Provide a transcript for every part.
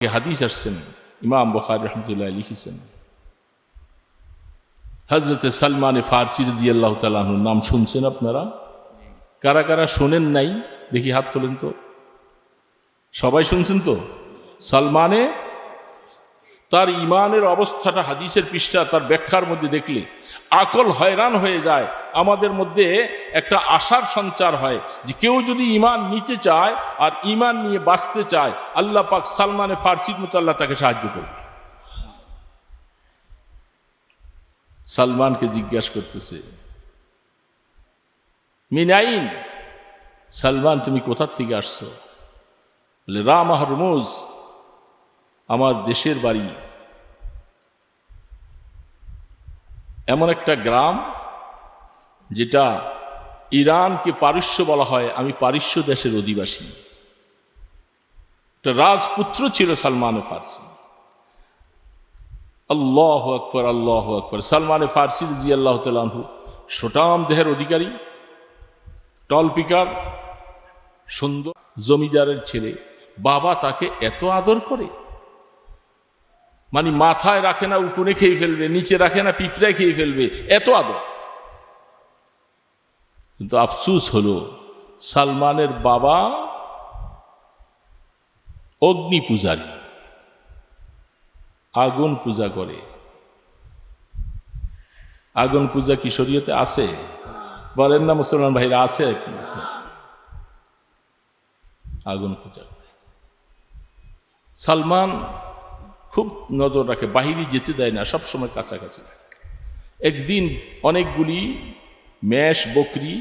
হাদিস আসছেন, ইমাম বুখারী রাহমাতুল্লাহ লিখেছেন, হযরত সালমান ফারসি রাদিয়াল্লাহু তাআলা আনহুর নাম শুনছেন আপনারা? কারা কারা শোনেন নাই দেখি হাত তোলেন তো। সবাই শুনছেন তো? সালমানে তার ইমানের অবস্থাটা হাদিসের পৃষ্ঠা তার ব্যাখ্যার মধ্যে দেখলে আকল হয়রান হয়ে যায়। আমাদের মধ্যে একটা আশার সঞ্চার হয় যে কেউ যদি ইমান নিতে চায় আর ইমান নিয়ে বাঁচতে চায়, আল্লাহ পাক সালমানে ফারসির মতো আল্লাহ তাকে সাহায্য করবে। সালমানকে জিজ্ঞাসা করতেছে, মিনাইন, সালমান তুমি কোথার থেকে আসছো? বলে রাম হরমুজ, আমার দেশের বাড়ি এমন একটা গ্রাম যেটা ইরানকে পারস্য বলা হয়, আমি পারস্য দেশের অধিবাসী। একটা রাজপুত্র ছিল সালমান ফারসি। আল্লাহু আকবার, আল্লাহু আকবার। সালমান ফারসি রাদিয়াল্লাহু তাআলা আনহু সুঠাম দেহের অধিকারী, টলপিকার, সুন্দর, জমিদারের ছেলে। বাবা তাকে এত আদর করে, মানে মাথায় রাখে না উকুনে খেয়ে ফেলবে, নিচে রাখে না পিঁপড়ায় খেয়ে ফেলবে, এত আদর। কিন্তু আফসুস হলো সালমানের বাবা অগ্নি পূজারী, আগুন পূজা করে। আগুন পূজা কি শরীয়তে আছে? বলেন না মুসলমান ভাইরা, আছে কি? আগুন পূজা করে। সালমান খুব নজর রাখে, বাহিরে যেতে দেয় না, সবসময় কাছাকাছি। একদিন অনেকগুলি মেষ, বকরি,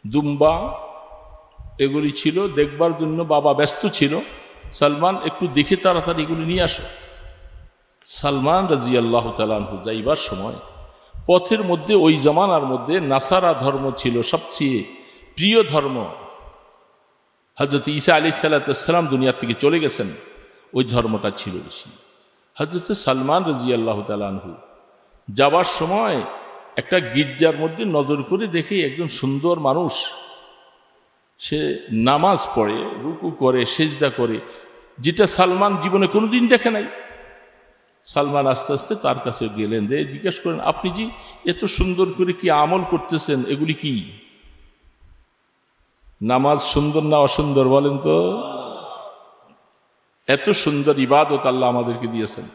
দুম্বা এগুলি ছিল, দেখবার জন্য বাবা ব্যস্ত ছিল। সালমান একটু দেখে তাড়াতাড়ি এগুলি নিয়ে আসো। সালমান রাদিয়াল্লাহু তাআলা আনহু যাইবার সময় পথের মধ্যে, ওই জামানার মধ্যে নাসারা ধর্ম ছিল সবচেয়ে প্রিয় ধর্ম। হযরত ঈসা আলাইহিস সালাম দুনিয়া থেকে চলে গেছেন, ওই ধর্মটা ছিল বেশি। হযরত সালমান রাদিয়াল্লাহু তাআলা আনহু যাবার সময় একটা গির্জার মধ্যে নজর করে দেখে একজন সুন্দর মানুষ, সে নামাজ পড়ে, রুকু করে, সেজদা করে, যেটা সালমান জীবনে কোনোদিন দেখে নাই। সালমান আস্তে আস্তে তার কাছে গেলেন, জিজ্ঞেস করেন, আপনি যে এত সুন্দর করে কি আমল করতেছেন, এগুলি কি? নামাজ সুন্দর না অসুন্দর বলেন তো? এত সুন্দর ইবাদত আল্লাহ আমাদেরকে দিয়েছেন,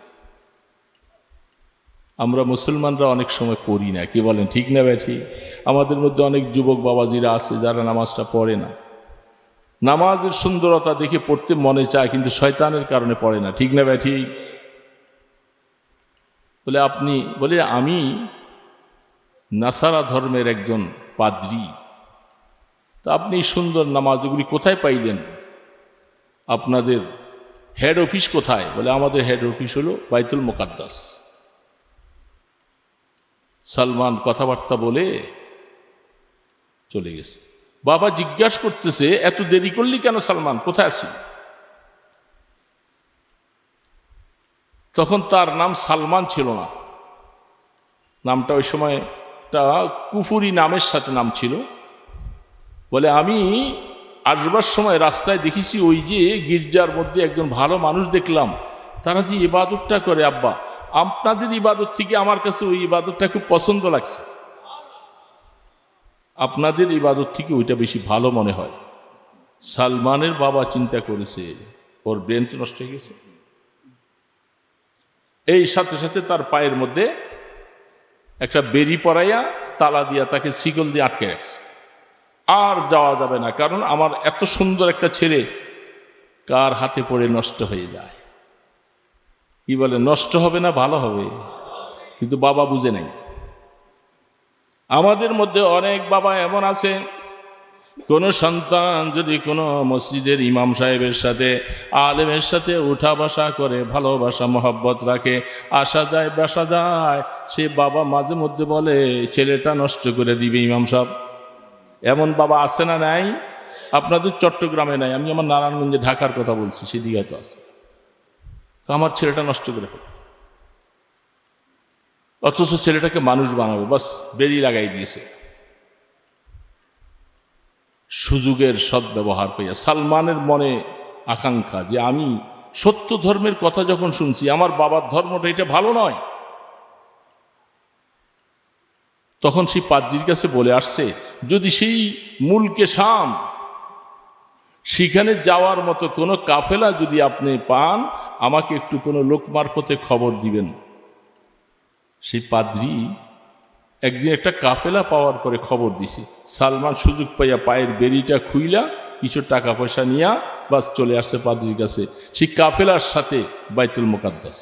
আমরা মুসলমানরা অনেক সময় পড়ি না, কি বলেন? ঠিক না ব্যাঠি? আমাদের মধ্যে অনেক যুবক বাবাজিরা আছে যারা নামাজটা পড়ে না। নামাজের সুন্দরতা দেখে পড়তে মনে চায়, কিন্তু শয়তানের কারণে পড়ে না, ঠিক না ব্যাঠি? বলে আপনি, বলে আমি নাসারা ধর্মের একজন পাদ্রী, তা আপনি সুন্দর নামাজগুলি কোথায় পাইলেন? আপনাদের হেড অফিস কোথায়? বলে আমাদের হেড অফিস হলো বাইতুল মুকাদ্দাস। সালমান কথাবার্তা বলে চলে গেছে। বাবা জিজ্ঞাসা করতেছে, এত দেরি করলি কেন সালমান, কোথায় আছি? তখন তার নাম সালমান ছিল না, নামটা ওই সময় একটা কুফুরি নামের সাথে নাম ছিল। বলে আমি আসবার সময় রাস্তায় দেখেছি, ওই যে গির্জার মধ্যে একজন ভালো মানুষ দেখলাম, তারা যে ইবাদতটা করে, আব্বা আপনাদের ইবাদত থেকে আমার কাছে ওই ইবাদতটা খুব পছন্দ লাগছে, আপনাদের ইবাদত থেকে ওইটা বেশি ভালো মনে হয়। সালমানের বাবা চিন্তা করেছে, ওর ব্রেন তো নষ্ট হয়ে গেছে। এই সাথে সাথে তার পায়ের মধ্যে একটা বেরি পরাইয়া তালা দিয়া তাকে শিকল দিয়ে আটকে রাখছে। আর যাওয়া যাবে না, কারণ আমার এত সুন্দর একটা ছেলে কার হাতে পড়ে নষ্ট হয়ে যায়। কি বলে, নষ্ট হবে না ভালো হবে? কিন্তু বাবা বুঝে নাই। আমাদের মধ্যে অনেক বাবা এমন আছে, কোনো সন্তান যদি কোনো মসজিদের ইমাম সাহেবের সাথে, আলেমের সাথে উঠা বসা করে, ভালোবাসা মহব্বত রাখে, আসা যায় বাসা যায়, সে বাবা মাঝে মধ্যে বলে ছেলেটা নষ্ট করে দিবে ইমাম সাহেব। এমন বাবা আছে না নাই? আপনাদের চট্টগ্রামে নাই, আমি আমার নারায়ণগঞ্জে, ঢাকার কথা বলছি, সেদিকে তো আছে। আমার ছেলেটা নষ্ট করে ফেলে, অথচ ছেলেটাকে মানুষ বানাবো, বাস বেরি লাগাই দিয়েছে। সুযোগের সদ্ব্যবহার পাইয়া সালমানের মনে আকাঙ্ক্ষা যে আমি সত্য ধর্মের কথা যখন শুনছি, আমার বাবার ধর্মটা এটা ভালো নয়, তখন সেই পাদ্রীর কাছে বলে আসছে, যদি সেই মুলকে শাম সেখানে যাওয়ার মতো কোনো কাফেলা যদি আপনি পান, আমাকে একটু কোনো লোক মারফতে খবর দিবেন। সেই পাদ্রী একদিন একটা কাফেলা পাওয়ার পরে খবর দিছে। সালমান সুযোগ পাইয়া পায়ের বেড়িটা খুইলা কিছু টাকা পয়সা নিয়া বাস চলে আসছে পাদ্রীর কাছে। সেই কাফেলার সাথে বাইতুল মুকাদ্দাস,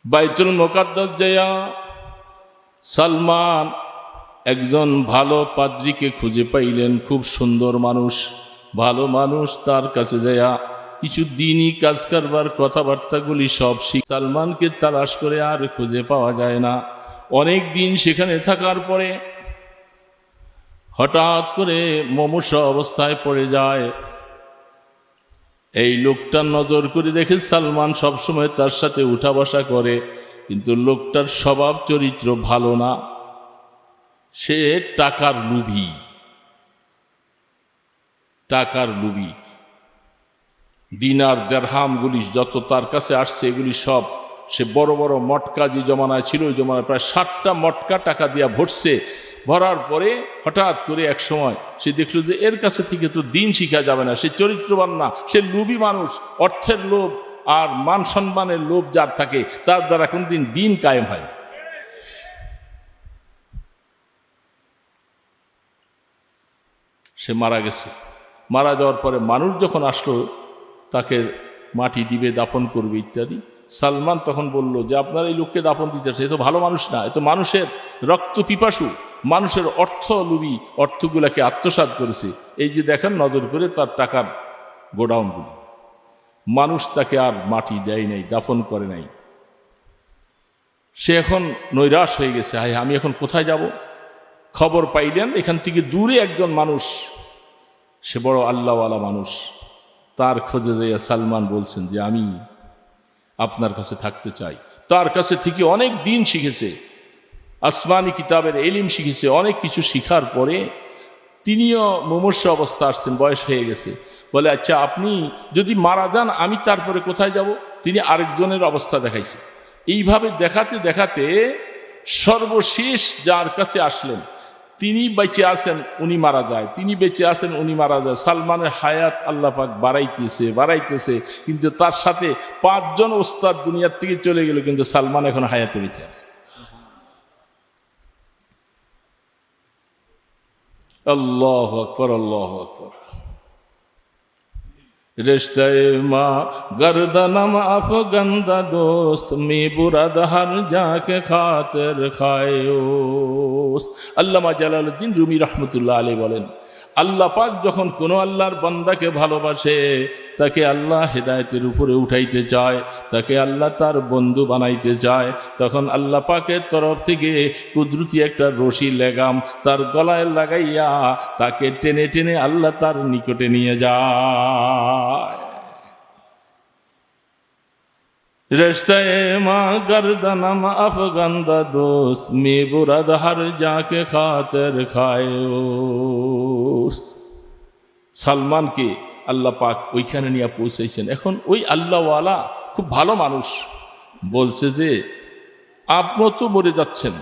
বাইতুল মুকাদ্দাস যাইয়া সালমান একজন ভালো পাদ্রীকে খুঁজে পাইলেন, খুব সুন্দর মানুষ, ভালো মানুষ। তার কাছে যাইয়া কিছু দিনই কাজ কারবার কথাবার্তাগুলি সব সালমানকে তালাশ করে আর খুঁজে পাওয়া যায় না। অনেক দিন সেখানে থাকার পরে হঠাৎ করে মুমূর্ষ অবস্থায় পড়ে যায়। এই লোকটার নজর করে দেখে সালমান সবসময় তার সাথে উঠা বসা করে, কিন্তু লোকটার স্বভাব চরিত্র ভালো না, সে টাকার লোভী, টাকার লোভী। দিনার দেরহামগুলি যত তার কাছে আসছে এগুলি সব সে বড় বড় মটকা যে জমানায় ছিল, ওই জমানায় প্রায় 60টা মটকা টাকা দিয়া ভরছে। ভরার পরে হঠাৎ করে এক সময় সে দেখলো যে এর কাছে থেকে তো দিন শিখা যাবে না, সে চরিত্রবান না, সে লোভী মানুষ। অর্থের লোভ আর মান সম্মানের লোভ যার থাকে তার দ্বারা কোনদিন দিন কায়েম হয়। সে মারা গেছে। মারা যাওয়ার পরে মানুষ যখন আসলো তাকে মাটি দিবে, দাফন করবে ইত্যাদি, সালমান তখন বলল যে আপনার এই লোককে দাফন দিতে চাচ্ছে, এ তো ভালো মানুষ না, এ তো মানুষের রক্ত পিপাসু, মানুষের অর্থ লোভী, অর্থগুলাকে আত্মসাৎ করেছে। এই যে দেখেন নজর করে তার টাকার গোডাউনগুলি, মানুষ তাকে আর মাটি দেয় নাই, দাফন করে নাই। সে এখন নৈরাশ হয়ে গেছে, হায় আমি এখন কোথায় যাব। খবর পাইলেন এখান থেকে দূরে একজন মানুষ, সে বড় আল্লাহওয়ালা মানুষ, তার খোঁজে যাইয়া সালমান বলছেন যে আমি আপনার কাছে থাকতে চাই। তার কাছে থেকে অনেক দিন শিখেছে, আসমানি কিতাবের এলিম শিখেছে, অনেক কিছু শিখার পরে তিনিও মুমূর্ষ অবস্থা আসছেন, বয়স হয়ে গেছে। বলে আচ্ছা আপনি যদি মারা যান আমি তারপরে কোথায় যাব। তিনি আরেকজনের অবস্থা দেখাইছে। এইভাবে দেখাতে দেখাতে সর্বশেষ যার কাছে আসলেন তিনি বেঁচে আছেন, উনি মারা যায়, তিনি বেঁচে আছেন, উনি মারা যায়। সালমানের হায়াত আল্লাহ পাক বাড়াইতেছে বাড়াইতেছে, কিন্তু তার সাথে 5 জন ওস্তাদ দুনিয়ার থেকে চলে গেল, কিন্তু সালমান এখন হায়াতে বেঁচে আছে। আল্লাহু আকবার, আল্লাহু আকবার। रिश्ते माँ गर्दनम अफगंदा दोस्त मी बुराद हर जाके खातिर खायोस। আল্লামা জালালউদ্দিন রুমি রহমতুল্লাহ আলাইহি বলেন, আল্লাহ পাক যখন কোনো আল্লাহর বান্দাকে ভালোবাসে তাকে আল্লাহ হেদায়েতের উপরে উঠাইতে চায়, তাকে আল্লাহ তার বন্ধু বানাইতে চায়, তখন আল্লাহ পাকের তরফ থেকে কুদরতি একটা রশি লেগাম তার গলায় লাগাইয়া তাকে টেনে টেনে আল্লাহ তার নিকটে নিয়ে যায়। रिश्ते माँ गर्दनम अफगंदा दोस्त मी बुराद हर जाके खातिर खायोस। সালমানকে আল্লাহ পাক ওইখানে নিয়ে পৌঁছেছেন। এখন ওই আল্লাহওয়ালা খুব ভালো মানুষ বলছে যে আপনি তো মরে যাচ্ছেন,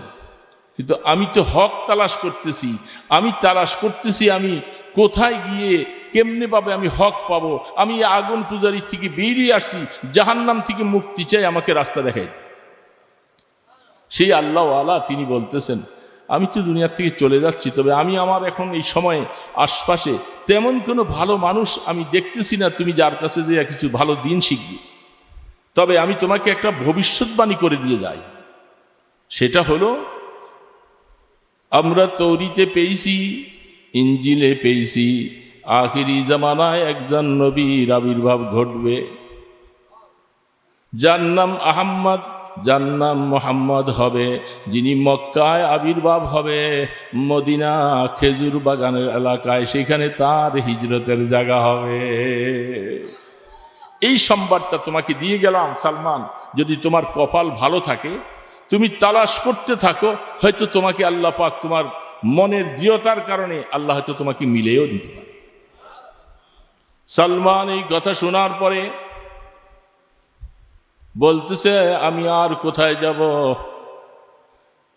কিন্তু আমি তো হক তালাশ করতেছি, আমি তালাশ করতেছি আমি কোথায় গিয়ে কেমনে পাবে আমি হক পাবো। আমি আগুন পূজারির থেকে বেরিয়ে আসছি, জাহান্নাম থেকে মুক্তি চাই, আমাকে রাস্তা দেখাই। সেই আল্লাহওয়ালা তিনি বলতেছেন আমি তো দুনিয়ার থেকে চলে যাচ্ছি, তবে আমি আমার এখন এই সময়ে আশপাশে তেমন কোনো ভালো মানুষ আমি দেখতেছি না তুমি যার কাছে যে কিছু ভালো দিন শিখবে। তবে আমি তোমাকে একটা ভবিষ্যৎবাণী করে দিয়ে যাই, সেটা হলো আমরা তৌরিতে পেয়েছি, ইঞ্জিলে পেয়েছি, আখিরি জামানায় একজন নবীর আবির্ভাব ঘটবে, যার নাম আহম্মদ, যার নাম মোহাম্মদ হবে, যিনি মক্কায় আবির্ভাব হবে, মদিনা খেজুর বাগানের এলাকায়, সেখানে তার হিজরতের জায়গা হবে। এই সংবাদটা তোমাকে দিয়ে গেলাম সালমান, যদি তোমার কপাল ভালো থাকে তুমি তালাশ করতে থাকো, হয়তো তোমাকে আল্লাহ পাক তোমার মনের দৃঢ়তার কারণে আল্লাহ হয়তো তোমাকে মিলেও দিতে পারে। সালমান এই কথা শোনার পরে বলতেছে, আমি আর কোথায় যাব,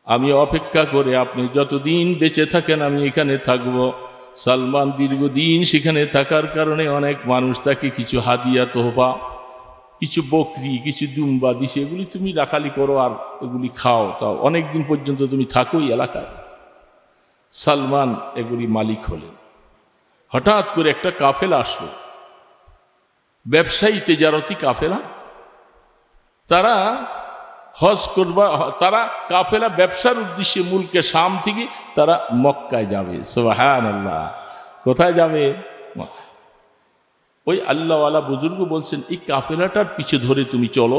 আমি অপেক্ষা করে আপনি যতদিন বেঁচে থাকেন আমি এখানে থাকব। সালমান দীর্ঘদিন সেখানে থাকার কারণে অনেক মানুষ তাকে কিছু হাদিয়া তোহফা, কিছু বকরি, কিছু দুম্বা দিছে, এগুলি তুমি রাখালি করো আর এগুলি খাও, তাও অনেক দিন পর্যন্ত তুমি থাকো এই এলাকায়। সালমান এগুলি মালিক হলেন। হঠাৎ করে একটা কাফেলা আসলো, ব্যবসায়ী তেজারতি কাফেলা। তারা হজ করবা, তারা কাফেলা ব্যবসার উদ্দেশ্যে মুলকে শাম থেকে তারা মক্কায় যাবে। সুবহানাল্লাহ। কোথায় যাবে? ওই আল্লাহওয়ালা বুজুর্গ বলছেন, এই কাফেলাটার পিছে ধরে তুমি চলো।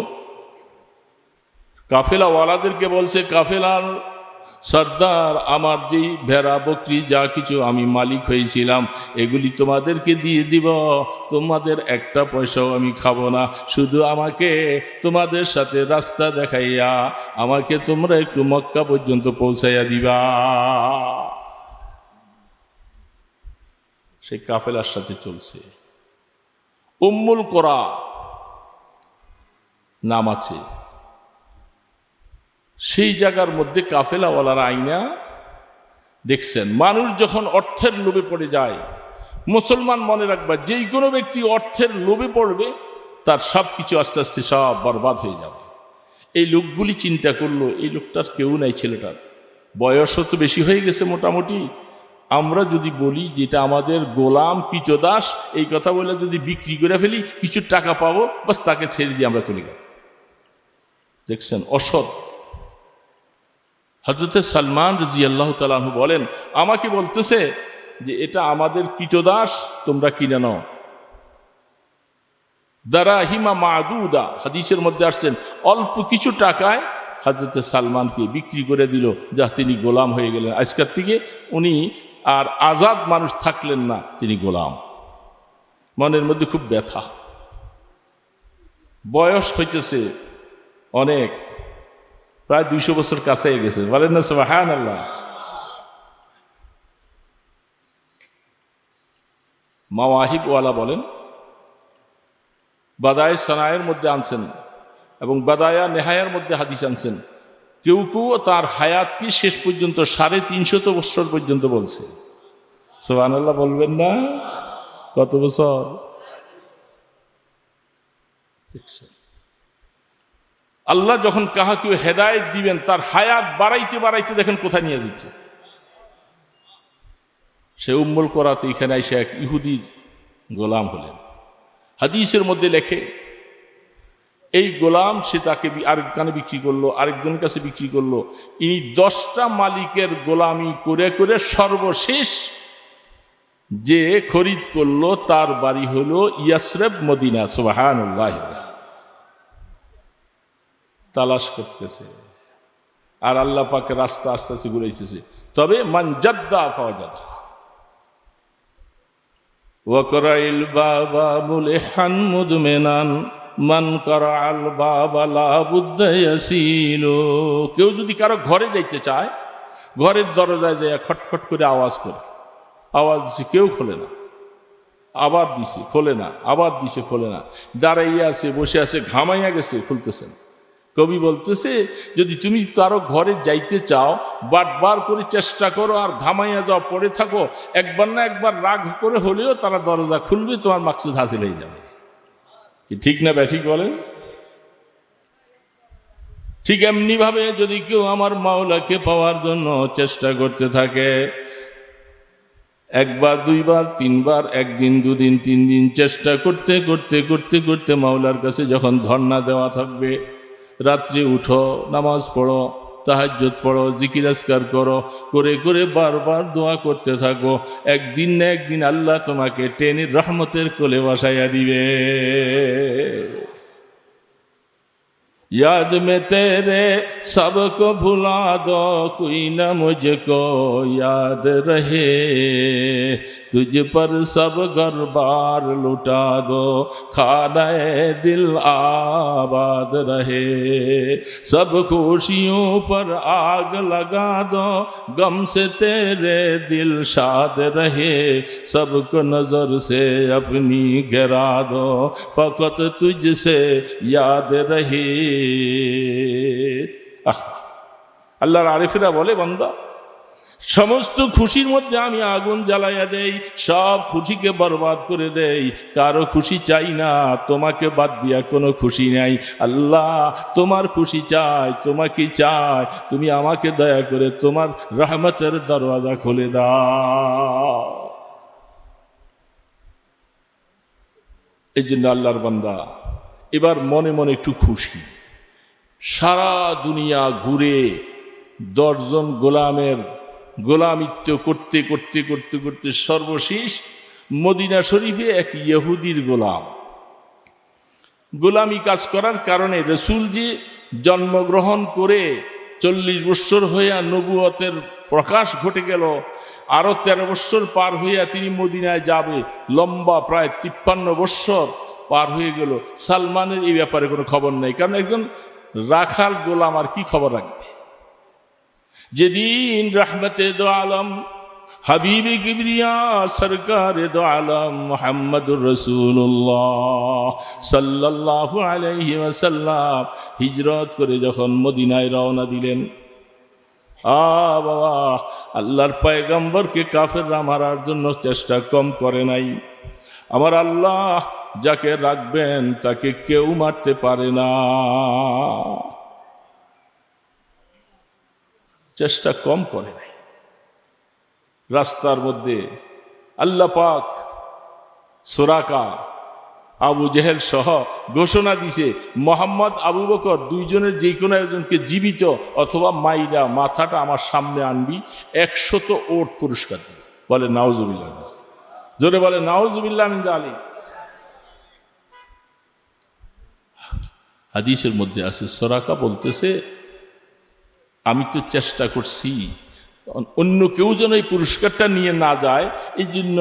কাফেলাওয়ালাদেরকে বলছে, কাফেলার সর্দার, আমার যেই ভেড়া বকরি যা কিছু আমি মালিক হয়েছিলাম এগুলি তোমাদেরকে দিয়ে দিব, তোমাদের একটা পয়সাও আমি খাবো না, শুধু আমাকে তোমাদের সাথে রাস্তা দেখাইয়া আমাকে তোমরা একটু মক্কা পর্যন্ত পৌঁছাইয়া দিবা। সেই কাফেলার সাথে চলছে। উম্মুল কোরা নাম আছে, সেই জায়গার মধ্যে কাফেলাওয়ালারা আইনা দেখছেন, মানুষ যখন অর্থের লোভে পড়ে যায়, মুসলমান মনে রাখবা, যেই কোনো ব্যক্তি অর্থের লোভে পড়বে তার সব কিছু আস্তে আস্তে সব বরবাদ হয়ে যাবে। এই লোকগুলি চিন্তা করলো, এই লোকটার কেউ নাই, ছেলেটার বয়সও তো বেশি হয়ে গেছে মোটামুটি, আমরা যদি বলি যেটা আমাদের গোলাম কৃতদাস, এই কথা বলে যদি বিক্রি করে ফেলি কিছু টাকা পাবো, বাস তাকে ছেড়ে দিয়ে আমরা চলে যাব। দেখছেন অসৎ। হযরত সালমান রাদিয়াল্লাহু তাআলা আনহু বলেন, আমাকে বলতেছে যে এটা আমাদের কৃতদাস, তোমরা কিনে নাও। দারাহিমা মাদুদা, হাদিসের মধ্যে আসছেন, অল্প কিছু টাকায় হযরত সালমানকে বিক্রি করে দিল, যা তিনি গোলাম হয়ে গেলেন। আজকের থেকে উনি আর আজাদ মানুষ থাকলেন না, তিনি গোলাম। মনের মধ্যে খুব ব্যথা। বয়স হইতেছে অনেক, প্রায় 200 বছর কাছে গেছে, বলেন না সুবহানাল্লাহ। মাওয়াহিবওয়ালা বলেন, বাদায়ে সানায়ের মধ্যে আনছেন এবং বাদায়া নেহায়ার মধ্যে হাদিস আনছেন, কেউ কেউ তার হায়াতকে শেষ পর্যন্ত 350 বছর পর্যন্ত বলছে। সুবহানাল্লাহ বলবেন না? কত বছর? আল্লাহ যখন কাহাকে হেদায়েত দিবেন তার হায়াত বাড়াইতে বাড়াইতে দেখেন কোথায় নিয়ে দিচ্ছে। সে উম্মুল কোরাতে এখানে এসে এক ইহুদির গোলাম হলেন। হাদিসের মধ্যে লেখে, এই গোলাম সে তাকে আরেকখানে বিক্রি করলো, আরেকজনের কাছে বিক্রি করলো। ইনি 10টা মালিকের গোলামি করে করে সর্বশেষ যে খরিদ করলো তার বাড়ি হলো ইয়াসরিব, মদিনা। সুবহানাল্লাহ। তালাশ করতেছে আর আল্লাহ পাকে রাস্তা আস্তে আস্তে ঘুরাইতেছে। তবে মান জাদ্দা ফাওয়াজাদা ওয়া করাইল বাবা মুলহান মুদমিনান মান করাল বাবা লা বুদ্দা ইয়াসিলু। কেউ যদি কারো ঘরে যাইতে চায়, ঘরের দরজায় যায় খটখট করে আওয়াজ করে, আওয়াজ দিছে, কেউ খোলে না, আবার দিছে খোলে না, আবার দিছে খোলে না, দাঁড়াইয়া আছে, বসে আছে, ঘামাইয়া গেছে, খুলতেছেন। কবি বলতেছে, যদি তুমি কারো ঘরে যাইতে চাও, বারবার করে চেষ্টা করো আর ঘামাইয়া যাও, পড়ে থাকো, একবার না একবার রাগ করে হলেও তারা দরজা খুলবে, তোমার মাকসুদ হাসিল হয়ে যাবে। ঠিক না ব্যাঠিক বলেন? ঠিক এমনি ভাবে যদি কেউ আমার মাওলাকে পাওয়ার জন্য চেষ্টা করতে থাকে, একবার, দুইবার, তিনবার, একদিন, দুদিন, 3 দিন চেষ্টা করতে করতে করতে করতে মাওলার কাছে যখন ধর্ণা দেওয়া থাকবে, রাত্রে উঠো, নামাজ পড়ো, তাহাজ্জুদ পড়ো, জিকির আজকার করো, করে করে বারবার দোয়া করতে থাকো, একদিন না একদিন আল্লাহ তোমাকে টেনে রহমতের কোলে বসাইয়া দিবে। याद में तेरे सबको भुला दो, कोई न मुझको याद रहे, तुझ पर सब घर बार लुटा दो, खानाए दिल आबाद रहे, सब खुशियों पर आग लगा दो, गम से तेरे दिल शाद रहे, सबको नजर से अपनी गिरा दो, फकत तुझसे याद रहे। আল্লাহর আরিফেরা বলে, বান্দা সমস্ত খুশির মধ্যে আমি আগুন জ্বালাইয়া দেই, সব খুশিকে বরবাদ করে দেই, কারো খুশি চাই না, তোমাকে বাদ দিয়া কোনো খুশি নাই। আল্লাহ তোমার খুশি চাই, তোমাকে চাই, তুমি আমাকে দয়া করে তোমার রহমতের দরওয়াজা খুলে দাও। এই জন্য আল্লাহর বান্দা এবার মনে মনে একটু খুশি। সারা দুনিয়া ঘুরে 10 জন গোলামের গোলামিত্ব করতে করতে করতে করতে সর্বশেষ মদিনা শরীফে এক ইহুদির গোলামি কাজ করার কারণে রসুল যে জন্মগ্রহণ করে 40 বৎসর হইয়া নবুয়তের প্রকাশ ঘটে গেল, আরো 13 বৎসর পার হইয়া তিনি মদিনায় যাবে, লম্বা প্রায় 53 বৎসর পার হয়ে গেল। সালমানের এই ব্যাপারে কোনো খবর নেই, কারণ একজন রাখাল গোলাম আর কি খবর রাখবে। যেদিন রহমতে দো আলম হাবিবে কিবরিয়া সরকারে দো আলম মুহাম্মদুর রাসূলুল্লাহ সাল্লাল্লাহু আলাইহি ওয়াসাল্লাম হিজরত করে যখন মদিনায় রওনা দিলেন, বাবা আল্লাহর পয়গম্বরকে কাফেররা মারার জন্য চেষ্টা কম করে নাই। আমার আল্লাহ যাকে রাখবেন তাকে কেউ মারতে পারে না, চেষ্টা কম করে নাই। রাস্তার মধ্যে আল্লাহ পাক সুরাকা আবু জেহেল সহ ঘোষণা দিছে, মোহাম্মদ আবু বকর দুইজনের যে কোনো একজনকে জীবিত অথবা মাইরা মাথাটা আমার সামনে আনবি, 100 ওট পুরস্কার দিবে। বলে নাউজুবিল্লাহ, জোরে বলে নাউজুবিল্লাহ মিন যালিক। হাদিসের মধ্যে আছে, সুরাকা বলতেছে আমি তো চেষ্টা করছি অন্য কেউ যেন এই পুরস্কারটা নিয়ে না যায়, এই জন্য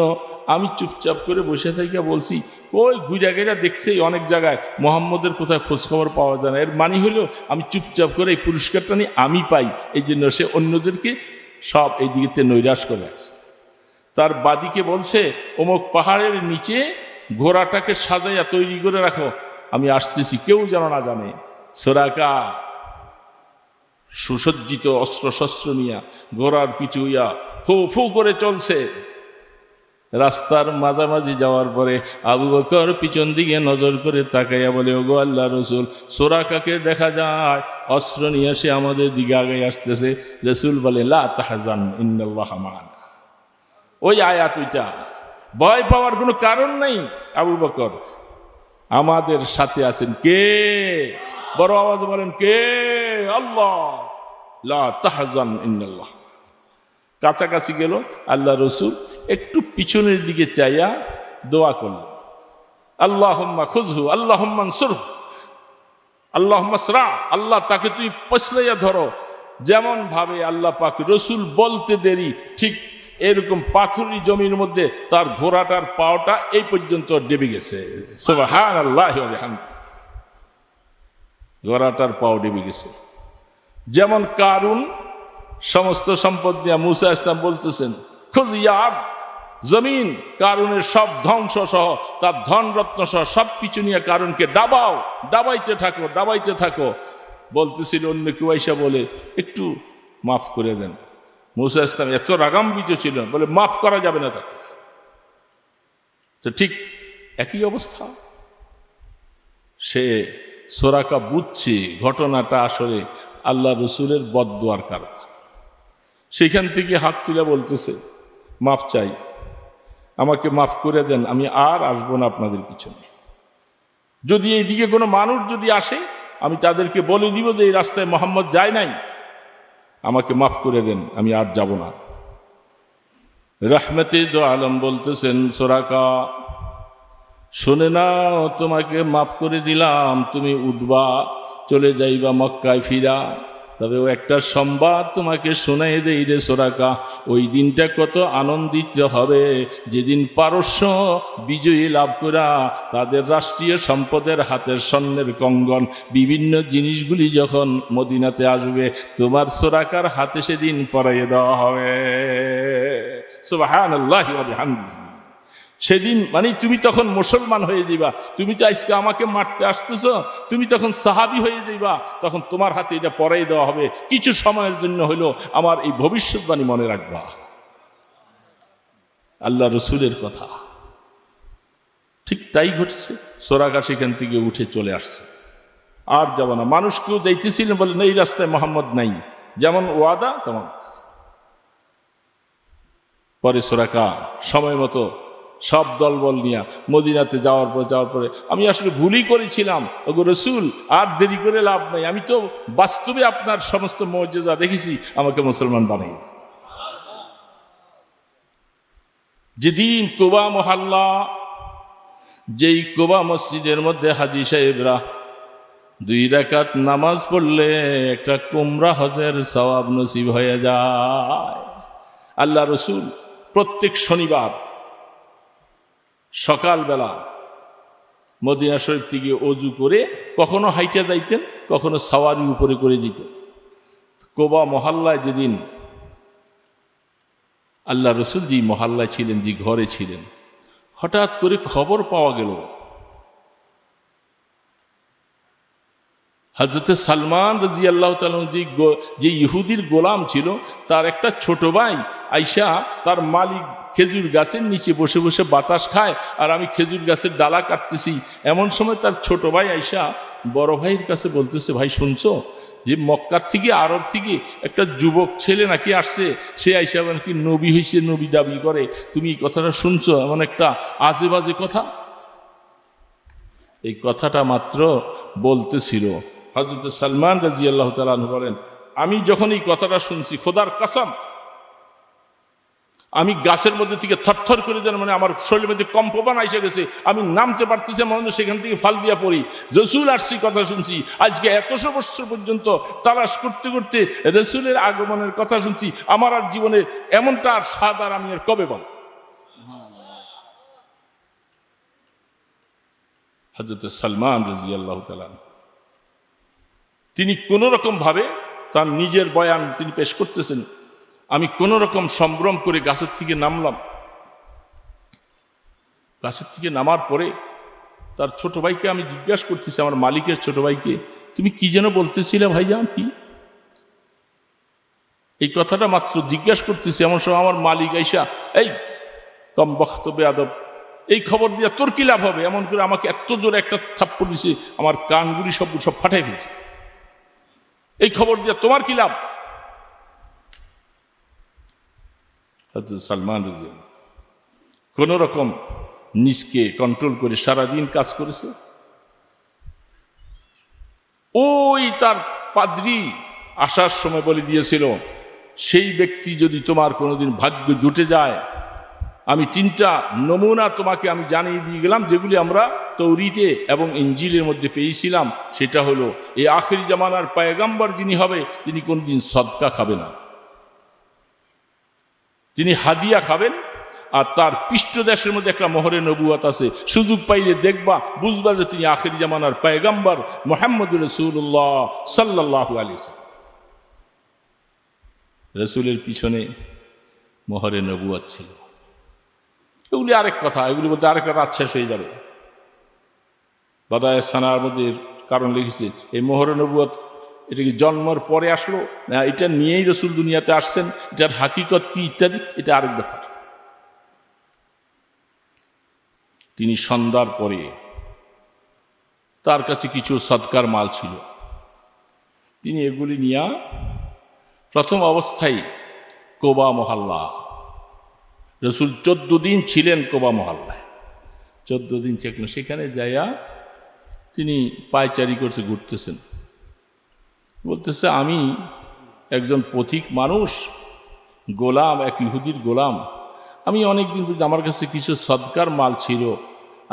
আমি চুপচাপ করে বসে থেকে বলছি, ওই ঘুরা গেরা দেখছে অনেক জায়গায় মোহাম্মদের কোথায় খোঁজখবর পাওয়া যায় না। এর মানে হলো আমি চুপচাপ করে এই পুরস্কারটা নিয়ে আমি পাই, এই জন্য সে অন্যদেরকে সব এই দিকে নৈরাশ করে রাখছে। তার বাদিকে বলছে, অমুক পাহাড়ের নিচে ঘোড়াটাকে সাজাইয়া তৈরি করে রাখো, আমি আসতেছি, কেউ যেন না জানে। সুরাকা সুসজ্জিত অস্ত্র শস্ত্র নিয়া ঘোড়ার পিঠে হইয়া ফু ফু করে চলছে। রাস্তার মাঝামাঝি যাওয়ার পরে আবু বকর পিছন দিকে নজর করে তাকাইয়া বলে, ওগো আল্লাহ রসুল, সুরাকাকে দেখা যায় অস্ত্র নিয়ে সে আমাদের দিকে আগে আসতেছে। রসুল বলে, লা তাহজান ইন্নাল্লাহ মা'ানা। ওই আয়াত ওইটা, ভয় পাওয়ার কোনো কারণ নাই। আবু বকর আমাদের সাথে আছেন কে? বড় আওয়াজ বলেন, কে? আল্লাহ। লা তাহজান ইন্নাল্লাহ। কাছাকাছি গেল, আল্লাহ রসুল একটু পিছনের দিকে চাইয়া দোয়া করল, আল্লাহুম্মা খুযহু আল্লাহুম্মা আনসুরহু আল্লাহুম্মা সরা, আল্লাহ তাকে তুমি পছলাইয়া ধরো। যেমন ভাবে আল্লাহ পাক রসুল বলতে দেরি, ঠিক এরকম পাথুরি জমির মধ্যে তার ঘোড়াটার পাওটা এই পর্যন্ত ডেবে গেছে। সুবহানাল্লাহি ওয়া বিহামদিহি, ঘোড়াটার পাও ডেবে গেছে। যেমন কারুন সমস্ত সম্পদ নিয়ে মুসা ইসলাম বলতেছেন, খুজ ইয়াব জমিন, কারুনের সব ধ্বংস সহ তার ধন রত্ন সহ সব কিছু নিয়ে কারুনকে ডাবাও, ডাবাইতে থাকো, ডাবাইতে থাকো। বলতেছিল, অন্য কেউ আইসা বলে একটু মাফ করে দেন। মুসা ইসলাম এত রাগান্বিত ছিল, বলে মাফ করা যাবে না তাকে। তো ঠিক একই অবস্থা, সে সুরাকা বুঝছে ঘটনাটা আসলে আল্লাহ রসুলের বদদুয়ার কারণ। সেখান থেকে হাত তুলে বলতেছে, মাফ চাই, আমাকে মাফ করে দেন, আমি আর আসবো না আপনাদের পিছনে। যদি এইদিকে কোনো মানুষ যদি আসে, আমি তাদেরকে বলে দিব যে এই রাস্তায় মোহাম্মদ যায় নাই, আমাকে মাফ করে দেন, আমি আর যাব না। রহমতে দো আলম বলতেছেন, সুরাকা শুনে নাও, তোমাকে মাফ করে দিলাম, তুমি উঠবা, চলে যাইবা মক্কায় ফিরা। তবে ও একটা সংবাদ তোমাকে শোনাই দেই রে সোরাকা, ওই দিনটা কত আনন্দিত হবে যেদিন পারস্য বিজয়ী লাভ করা তাদের রাষ্ট্রীয় সম্পদের হাতের স্বর্ণের কঙ্গন বিভিন্ন জিনিসগুলি যখন মদিনাতে আসবে, তোমার সোরাকার হাতে সেদিন পরাইয়ে দেওয়া হবে। সুবহানাল্লাহি ওয়া বিহামদিহি। সেদিন মানে তুমি তখন মুসলমান হয়ে যাইবা। তুমি তো আজকে আমাকে মারতে আসতেছ, তুমি তখন সাহাবী হয়ে যাইবা, তখন তোমার হাতে এটা পরাই দেওয়া হবে। কিছু সময়ের জন্য হলো আমার এই ভবিষ্যৎবাণী মনে রাখবা। আল্লাহ রসুলের কথা ঠিক তাই ঘটেছে। সোরাকা সেখান থেকে উঠে চলে আসছে, আর যাব না। মানুষ কেউ যাইতেছিলেন, বলে না এই রাস্তায় মোহাম্মদ নাই, যেমন ওয়াদা তেমন। পরে সোরাকা সময় মতো সব দলবল নিয়ে মদিনাতে যাওয়ার পরে আমি আসলে ভুলই করেছিলাম, ওগো রসুল আর দেরি করে লাভ নাই, আমি তো বাস্তবে আপনার সমস্ত মুজিজা দেখেছি, আমাকে মুসলমান বানাই। যেদিন কুবা মহল্লা, যেই কুবা মসজিদের মধ্যে হাজী সাহেবরা 2 রাকাত নামাজ পড়লে একটা কুমরা হজের সওয়াব নসিব হয়ে যায়। আল্লাহ রসুল প্রত্যেক শনিবার সকালবেলা মদিনা শরীফ থেকে অজু করে কখনো হাইটা যাইতেন, কখনো সাওয়ারি উপরে করে যেতেন। কোবা মহল্লায় যেদিন আল্লাহ রসুল যে মহল্লায় ছিলেন, যে ঘরে ছিলেন, হঠাৎ করে খবর পাওয়া গেল হযরত সালমান রাদিয়াল্লাহু তাআলা যে ইহুদির গোলাম ছিল, তার একটা ছোট ভাই আইসা তার মালিক খেজুর গাছের নিচে বসে বসে বাতাস খায়, আর আমি খেজুর গাছের ডালা কাটতেছি। এমন সময় তার ছোট ভাই আইসা বড় ভাইয়ের কাছে বলতেছে, ভাই শুনছো যে মক্কার থেকে আরব থেকে একটা যুবক ছেলে নাকি আসছে, সে আইসা নাকি নবী হইছে, নবী দাবি করে, তুমি এই কথাটা শুনছো? এমন একটা আজে বাজে কথা। এই কথাটা মাত্র বলতেছিল, হযরত সালমান রাদিয়াল্লাহু তাআলা আনহু বলেন, আমি যখন এই কথাটা শুনছি, খোদার কসম আমি গাছের মধ্যে থেকে থরথর করে যেন মানে আমার শরীরের মধ্যে কম্পমান এসে গেছে, আমি নামতে পারতেছি, মনে সেখান থেকে ফাল দিয়া পড়ি। রসুল আসছি কথা শুনছি, আজকে 100 বছর পর্যন্ত তালাশ করতে করতে রসুলের আগমনের কথা শুনছি, আমার আর জীবনে এমনটা আর স্বাদ আর আমি আর কবে পাব? হযরত সালমান রাদিয়াল্লাহু তাআলা তিনি কোন রকম ভাবে তার নিজের বয়ান তিনি পেশ করতেছেন, আমি কোন রকম সম্ভ্রম করে গাছের থেকে নামলাম। গাছের থেকে নামার পরে তার ছোট ভাইকে আমি জিজ্ঞাসা করতেছি, আমার মালিকের ছোট ভাইকে, তুমি কি যেন বলতেছিলে ভাইজান? কি এই কথাটা মাত্র জিজ্ঞাসা করতেছি, এমন সময় আমার মালিক আইসা, এই কম বক্তব্য আদব, এই খবর দিয়া তোর কি লাভ হবে? এমন করে আমাকে এত জোরে একটা থাপ্পড় দিছে, আমার কানগুলি সব ফাটাই ফেলছে। এই খবর দিয়া তোমার কি লাভ? হযরত সালমান রাদিয়াল্লাহু কোন রকম নিজকে কন্ট্রোল করে সারাদিন কাজ করেছে। ওই তার পাদ্রী আসার সময় বলে দিয়েছিল, সেই ব্যক্তি যদি তোমার কোনোদিন ভাগ্য জুটে যায়, আমি 3টা নমুনা তোমাকে আমি জানিয়ে দিয়ে গেলাম, যেগুলি আমরা তৌরিতে এবং ইঞ্জিলের মধ্যে পেয়েছিলাম। সেটা হলো, এই আখিরি জামানার পয়গম্বর যিনি হবে, তিনি কোনদিন সদকা খাবে না, তিনি হাদিয়া খাবেন। আর তার পৃষ্ঠদেশের মধ্যে একটা মোহরে নবুয়ত আছে, সুযোগ পাইলে দেখবা, বুঝবা যে তিনি আখিরি জামানার পয়গম্বর মুহাম্মদুর রাসূলুল্লাহ সাল্লাল্লাহু আলাইহি ওয়াসাল্লাম। রাসূলের পিছনে মোহরে নবুয়ত ছিল। এগুলি আরেক কথা, এগুলি বলতে আরেকটা রাত শেষ হয়ে যাবে। বাদায়ে সানার মধ্যে কারণ লিখেছে, এই মোহরে নবুয়ত এটা কি জন্মের পরে আসলো না এটা নিয়েই রসুল দুনিয়াতে আসছেন, এটার হাকিকত কি ইত্যাদি, এটা আরেক ব্যাপার। তিনি সন্ধ্যার পরে তার কাছে কিছু সদকার মাল ছিল, তিনি এগুলি নিয়ে প্রথম অবস্থায় কোবা মহল্লা, রসুল 14 দিন ছিলেন কোবা মহল্লায়, 14 দিন ছিলেন, সেখানে যাইয়া তিনি পায়চারি করছে, ঘুরতেছেন। বলতেছে, আমি একজন পথিক মানুষ, গোলাম, এক ইহুদির গোলাম, আমি অনেকদিন আমার কাছে কিছু সদকার মাল ছিল,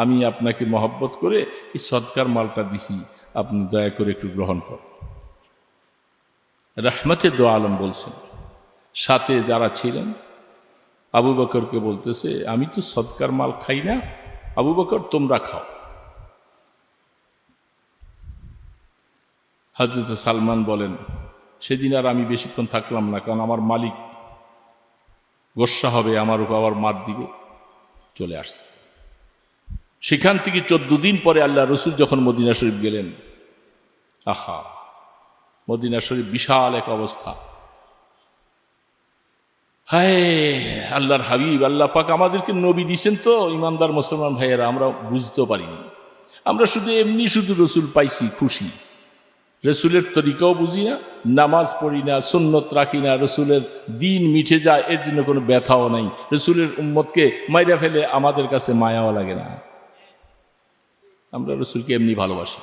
আমি আপনাকে মহব্বত করে এই সদকার মালটা দিছি, আপনি দয়া করে একটু গ্রহণ করুন। রহমতে দো আলম বলছেন, সাথে যারা ছিলেন আবু বকরকে বলতেছে, আমি তো সদকার মাল খাই না, আবু বকর তোমরা খাও। হযরত সালমান বলেন, সেদিন আর আমি বেশিক্ষণ থাকলাম না, কারণ আমার মালিক গোস্বা হবে, আমার উপর আবার মার দিবে। চলে আসছে। সেখান থেকে 14 দিন পরে আল্লাহ রসুল যখন মদিনা শরীফ গেলেন, আহা, মদিনা শরীফ বিশাল এক অবস্থা। হায় আল্লাহর হাবিব, আল্লাহ পাক আমাদেরকে নবী দিয়েছেন তো ইমানদার মুসলমান ভাইয়েরা, আমরা বুঝতে পারিনি। আমরা শুধু এমনি শুধু রসুল পাইছি, খুশি। রসুলের তরিকাও বুঝি না, নামাজ পড়ি না, সুন্নত রাখি না, রসুলের দিন মিঠে যায় এর জন্য কোনো ব্যথাও নাই। রসুলের উম্মতকে মাইরা ফেলে আমাদের কাছে মায়াও লাগে না। আমরা রসুলকে এমনি ভালোবাসি।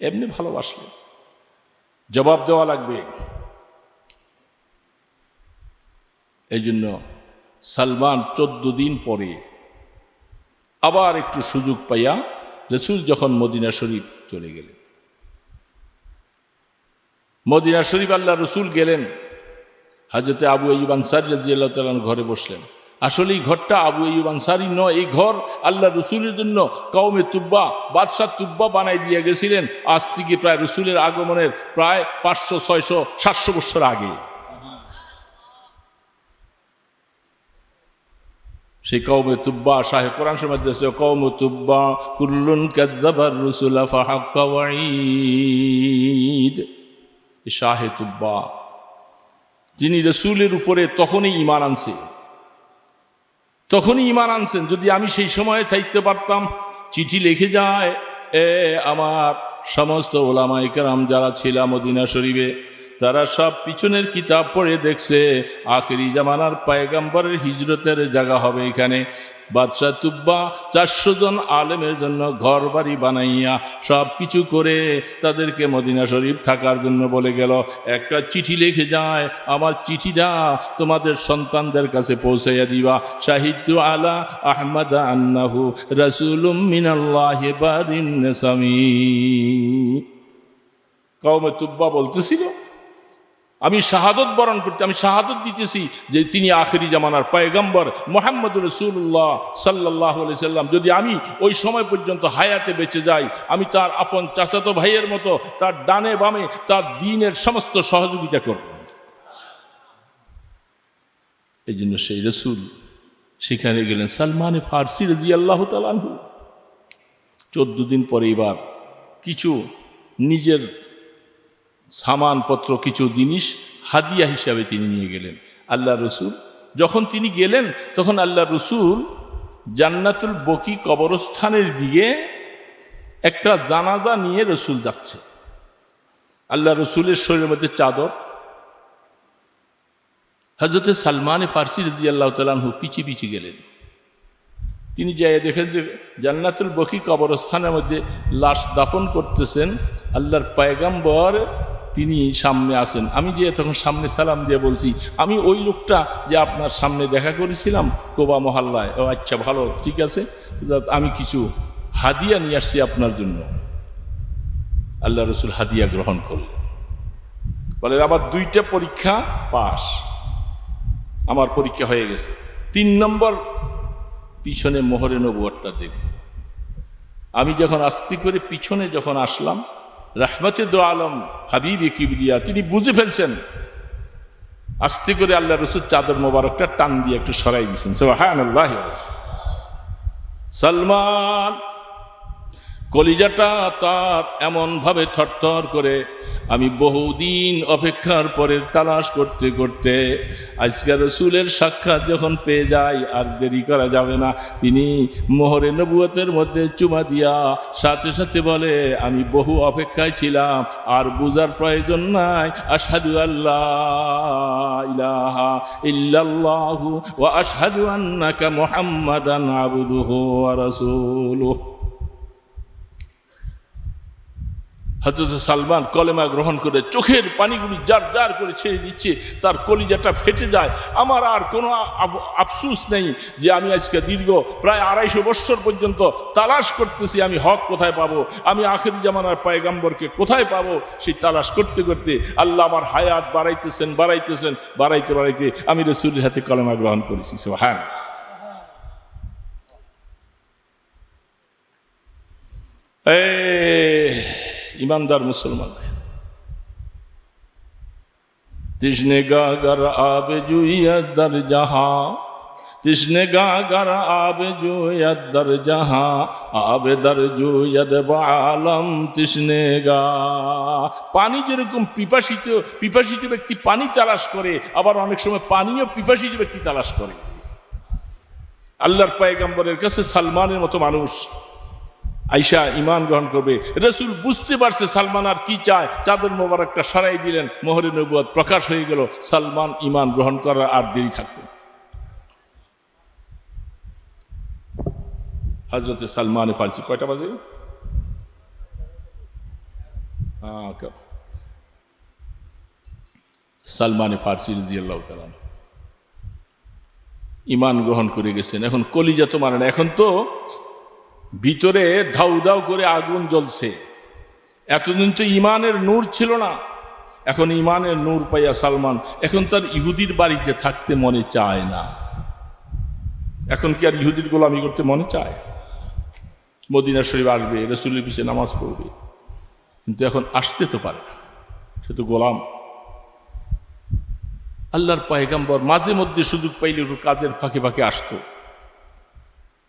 এমনি ভালোবাসলে জবাব দেওয়া লাগবে। এই জন্য সালমান 14 দিন পরে আবার একটু সুযোগ পাইয়া রসুল যখন মদিনা শরীফ চলে গেলেন, মদিনা শরীফ আল্লাহ রসুল গেলেন, হযরতে আবু আইয়ুব আনসারী রাদিয়াল্লাহু তাআলা ঘরে বসলেন। আসলে এই ঘরটা আবু আইয়ুব আনসারী নয়, এই ঘর আল্লাহ রসুলের জন্য কওমে তুব্বা, বাদশাহ তুব্বা বানাই দিয়ে গেছিলেন আজ থেকে প্রায় রসুলের আগমনের প্রায় 500, 600, 700 বছর আগে। সেই কওমে তুব্বা, শাহে কোরআন শরীফে আছে, কওমে তুব্বা কুল্লুন কাযযাবার রুসুলা ফাহাক্কা ওয়াঈদ। শাহে তুব্বা যিনি রসুলের উপরে তখনই ঈমান আনছেন, যদি আমি সেই সময়ে থাকতে পারতাম। চিঠি লিখে যায়, আমার সমস্ত ওলামায়ে কেরাম যারা ছিল মদিনা শরীফে, তারা সব পিছনের কিতাব পড়ে দেখছে আখেরি জামানার পয়গম্বরের হিজরতের জায়গা হবে এখানে। বাদশাহ তুব্বা 400 জন আলেমের জন্য ঘর বাড়ি বানাইয়া সব কিছু করে তাদেরকে মদিনা শরীফ থাকার জন্য বলে গেল, একটা চিঠি লিখে যায়, আমার চিঠিটা তোমাদের সন্তানদের কাছে পৌঁছাইয়া দিবা। শাহিদু আলা আহমদ আন্নাহু রাসূলুম মিনাল্লাহি বারিন নাসামি। কওমে তুব্বা বলতেছিল, আমি শাহাদত বরণ করতে, আমি শাহাদত দিতেছি যে তিনি আখেরি জামানার পয়গম্বর মুহাম্মদুর রাসূলুল্লাহ সাল্লাল্লাহু আলাইহি সাল্লাম। যদি আমি ওই সময় পর্যন্ত হায়াতে বেঁচে যাই, আমি তার আপন চাচাতো ভাইয়ের মতো তার ডানে বামে তার দ্বীনের সমস্ত সহযোগিতা করব। এই জন্য সেই রসুল সেখানে গেলেন। সালমান ফারসি রাদিয়াল্লাহু তাআলা আনহু 14 দিন পরে এবার কিছু নিজের সামানপত্র, কিছু জিনিস হাদিয়া হিসাবে তিনি নিয়ে গেলেন। আল্লাহ রসুল যখন তিনি গেলেন, তখন আল্লাহ রসুল জান্নাতুল বকি কবরস্থানের দিকে একটা জানাজা নিয়ে রসুল যাচ্ছে। আল্লাহ রসুলের শরীরের মধ্যে চাদর। হযরতে সালমান ফারসি রাদিয়াল্লাহু তাআলা আনহু পিছিয়ে গেলেন। তিনি যাই দেখেন যে জান্নাতুল বকি কবরস্থানের মধ্যে লাশ দাফন করতেছেন আল্লাহর পয়গম্বর, তিনি সামনে আসেন। আমি যে তখন সামনে সালাম দিয়ে বলছি, আমি ওই লোকটা যে আপনার সামনে দেখা করেছিলাম কোবা মহল্লায়। ও আচ্ছা, ভালো, ঠিক আছে, আমি কিছু হাদিয়া নিয়ে আসছি আপনার জন্য। আল্লাহ রসুল হাদিয়া গ্রহণ করলেন। বলে, আবার 2টা পরীক্ষা পাস, আমার পরীক্ষা হয়ে গেছে। 3 নম্বর পিছনে মোহরে নবুয়তটা দেখব। আমি যখন আস্তে করে পিছনে যখন আসলাম, রহমতে দো আলম হাবিবে কিবরিয়া তিনি বুঝে ফেলছেন। আস্তে করে আল্লাহ রসুল চাদর মোবারকটা টান দিয়ে একটু সরাই দিয়েছেন। সুবহানাল্লাহ। সালমান কলিজাটা তার এমন ভাবে থরথর করে, আমি বহুদিন অপেক্ষার পরে তালাশ করতে করতে আজকে রসুলের সাক্ষাৎ যখন পেয়ে যাই, আর দেরি করা যাবে না। তিনি মোহরে নবুয়তের মধ্যে চুমা দিয়া সাথে সাথে বলে, আমি বহু অপেক্ষায় ছিলাম, আর বুঝার প্রয়োজন নাই। আশহাদু আল্লাহ ইলাহা ইল্লাল্লাহু ওয়া আশহাদু আন্নাকা মুহাম্মাদান আবদুহু ওয়া রাসূলুহু। হযরত সালমান কলেমা গ্রহণ করে চোখের পানিগুলি জার জার করে ছেড়ে দিচ্ছে, তার কলিজাটা ফেটে যায়। আমার আর কোনো আফসুস নেই যে আমি আজকে দীর্ঘ প্রায় 250 বৎসর পর্যন্ত তালাশ করতেছি আমি হক কোথায় পাবো, আমি আখেরি জামানার পয়গম্বরকে কোথায় পাবো। সেই তালাশ করতে করতে আল্লাহ আমার হায়াত বাড়াইতেছেন বাড়াইতে বাড়াইতে আমি রাসূলের হাতে কলেমা গ্রহণ করেছি। সুবহানাল্লাহ। ईमानदार मुसलमान है। तिश्नेगा गर आब जुया दर जहां, तिश्नेगा गर आब जुया दर जहां, आब दर जुयद बालम तिश्नेगा। पानी जेरकम पिपासित व्यक्ति पानी तलाश करे, आबार अनेक समय पानीও पिपासित व्यक्ति तलाश करे। আল্লাহর পয়গম্বরের কাছে সালমানের মতো মানুষ আয়েশা ঈমান গ্রহণ করবে। রাসূল বুঝতে পারছে সালমান আর কি চায়, চাদর মোবারকটা সরাই দিলেন, মোহরে নবুয়ত প্রকাশ হয়ে গেল। সালমান ঈমান গ্রহণ করার আর দেরি থাকবে। হযরত সালমান ফারসি কয়টা বাজে? সালমান ফারসি রাদিয়াল্লাহু তাআলা ঈমান গ্রহণ করে গেছেন। এখন কলিজা তো মানে না, এখন তো ভিতরে ধাউ ধাউ করে আগুন জ্বলছে। এতদিন তো ইমানের নূর ছিল না, এখন ইমানের নূর পাইয়া সালমান এখন তার ইহুদির বাড়িতে থাকতে মনে চায় না। এখন কি আর ইহুদির গোলামি করতে মনে চায়? মদিনা শরীফ আসবে, রাসূলের পিছে নামাজ পড়বে, কিন্তু এখন আসতে তো পারে না, সে তো গোলাম। আল্লাহর পয়গম্বর মাঝে মধ্যে সুযোগ পাইলে একটু কাজের ফাঁকে ফাঁকে আসতো।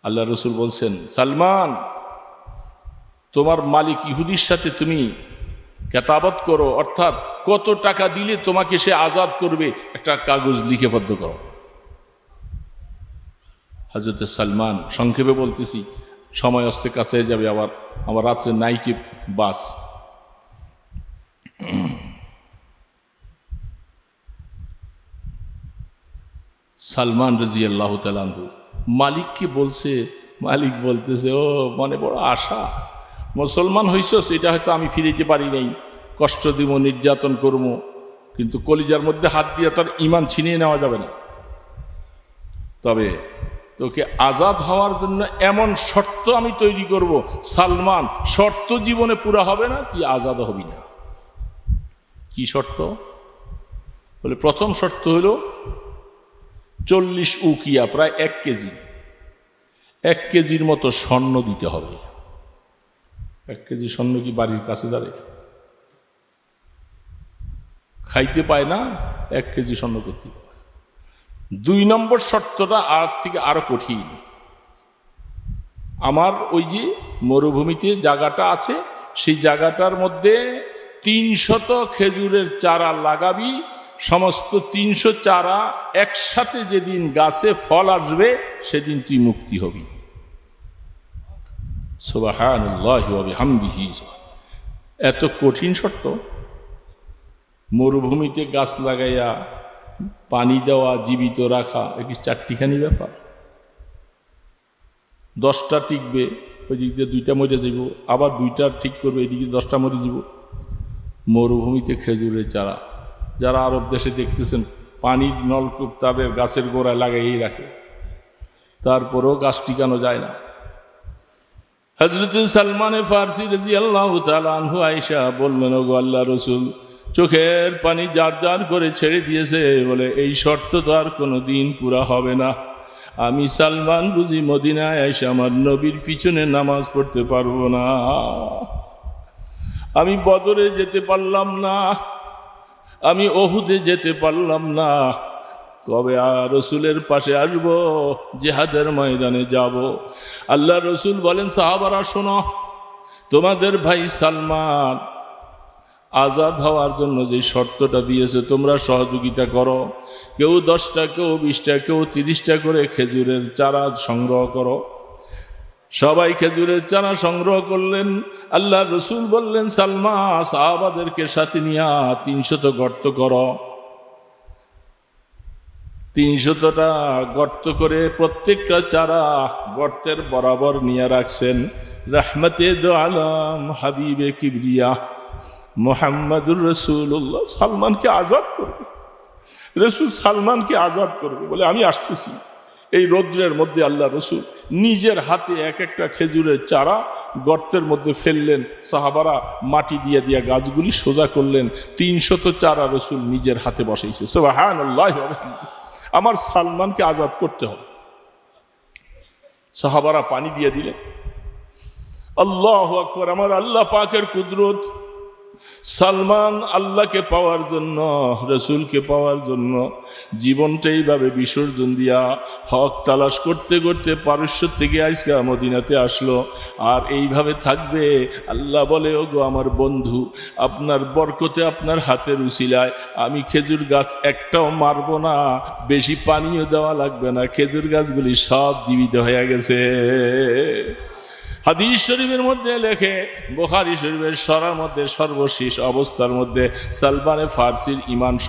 আল্লাহ রসুল বলছেন, সালমান তোমার মালিক ইহুদির সাথে তুমি কেতাবত করো, অর্থাৎ কত টাকা দিলে তোমাকে সে আজাদ করবে একটা কাগজ লিখে বদ্ধ করো। হযরত সালমান, সংক্ষেপে বলতেছি সময় আসতে কাছে যাবে, আবার আমার রাত্রে নাইটে বাস। সালমান রাদিয়াল্লাহু তাআলা আনহু মালিককে বলছে, মালিক বলতেছে, ও মনে বড় আশা, মুসলমান হইছস, এটা হয়তো আমি ফিরাইতে পারি নাই, কষ্ট দিব, নির্যাতন করবো, কিন্তু কলিজার মধ্যে হাত দিয়ে তার ঈমান ছিনিয়ে নেওয়া যাবে না। তবে তোকে আজাদ হওয়ার জন্য এমন শর্ত আমি তৈরি করব, সালমান শর্ত জীবনে পুরা হবে না, তুই আজাদ হবি না। কি শর্ত? বলে প্রথম শর্ত হলো 40 উকিয়া, প্রায় 1 কেজি, 1 কেজির মতো স্বর্ণ দিতে হবে। 1 কেজি স্বর্ণ কি বাড়ির কাছে দাঁড়ায়? খাইতে পায় না, 1 কেজি স্বর্ণ করতে পারে। 2 নম্বর শর্তটা আর থেকে আরো কঠিন। আমার ওই যে মরুভূমিতে জায়গাটা আছে, সেই জায়গাটার মধ্যে 300 খেজুরের চারা লাগাবি, সমস্ত 300 চারা একসাথে যেদিন গাছে ফল আসবে সেদিন তুই মুক্তি হবি। সুবহানাল্লাহি ওয়া বিহামদিহি। এত কঠিন শর্ত। মরুভূমিতে গাছ লাগাইয়া পানি দেওয়া, জীবিত রাখা, একই 4টিখানি ব্যাপার। 10টা টিকবে, ওই দিক দিয়ে 2টা মরে যাব, আবার 2টা ঠিক করবে, এদিকে 10টা মরে যাব। মরুভূমিতে খেজুরের চারা, যারা আরব দেশে দেখতেছেন পানির নলকূপ তাদের গাছের গোড়ায় লাগাইয়েই রাখে, তারপরেও গাছ টিকানো যায় না। হযরত সালমান ফারসি রাদিয়াল্লাহু তাআলা আনহু আয়েশা বললেন, ওগো আল্লাহর রাসূল, চোখের পানি জার জার করে ছেড়ে দিয়েছে, বলে এই শর্ত তো আর কোনো দিন পুরা হবে না। আমি সালমান বুঝি মদিনায় আয়েশা আমার নবীর পিছনে নামাজ পড়তে পারবো না, আমি বদরে যেতে পারলাম না, আমি ওহুদে যেতে পারলাম না, কবে আর রসুলের পাশে আসবো, জিহাদের ময়দানে যাব। আল্লাহ রসুল বলেন, সাহাবারা শোনো, তোমাদের ভাই সালমান আজাদ হওয়ার জন্য যে শর্তটা দিয়েছে তোমরা সহযোগিতা করো। কেউ 10টা, কেউ 20টা, কেউ 30টা করে খেজুরের চারা সংগ্রহ করো। সবাই খেজুরের চারা সংগ্রহ করলেন। আল্লাহ রসুল বললেন, সালমা সাহাবাদেরকে সাথে নিয়া 300 গর্ত করো। 300টা গর্ত করে প্রত্যেকটা চারা গর্তের বরাবর নিয়ে রাখছেন। রহমতে দো আলম হাবিবে কিবরিয়া মুহাম্মাদুর রাসূলুল্লাহ সালমানকে আজাদ করবে, রসুল সালমানকে আজাদ করবে বলে আমি আসতেছি। এই রৌদ্রের মধ্যে আল্লাহ রসুল নিজের হাতে এক একটা খেজুরের চারা গর্তের মধ্যে ফেললেন, সাহাবারা মাটি দিয়ে দিয়া গাছগুলি সোজা করলেন। 300 চারা রসুল নিজের হাতে বসাইছে। সুবহানাল্লাহ, আমার সালমানকে আজাদ করতে হবে। সাহাবারা পানি দিয়ে দিলেন। আল্লাহু আকবার, আমার আল্লাহ পাকের কুদরত। সালমান আল্লাহকে পাওয়ার জন্য, রসুলকে পাওয়ার জন্য জীবনটা এইভাবে বিসর্জন দিয়া হক তালাশ করতে করতে পারস্য থেকে আজকে মদিনাতে আসলো। আর এইভাবে থাকবে। আল্লাহ বলে, ওগো আমার বন্ধু, আপনার বরকতে, আপনার হাতের উসিলায় আমি খেজুর গাছ একটাও মারব না, বেশি পানিও দেওয়া লাগবে না, খেজুর গাছগুলি সব জীবিত হয়ে গেছে। হাদিস শরীফের মধ্যে লেখে, বুখারী শরীফের সরার মধ্যে সর্বশেষ অবস্থার মধ্যে সালমানে ফারসির ঈমান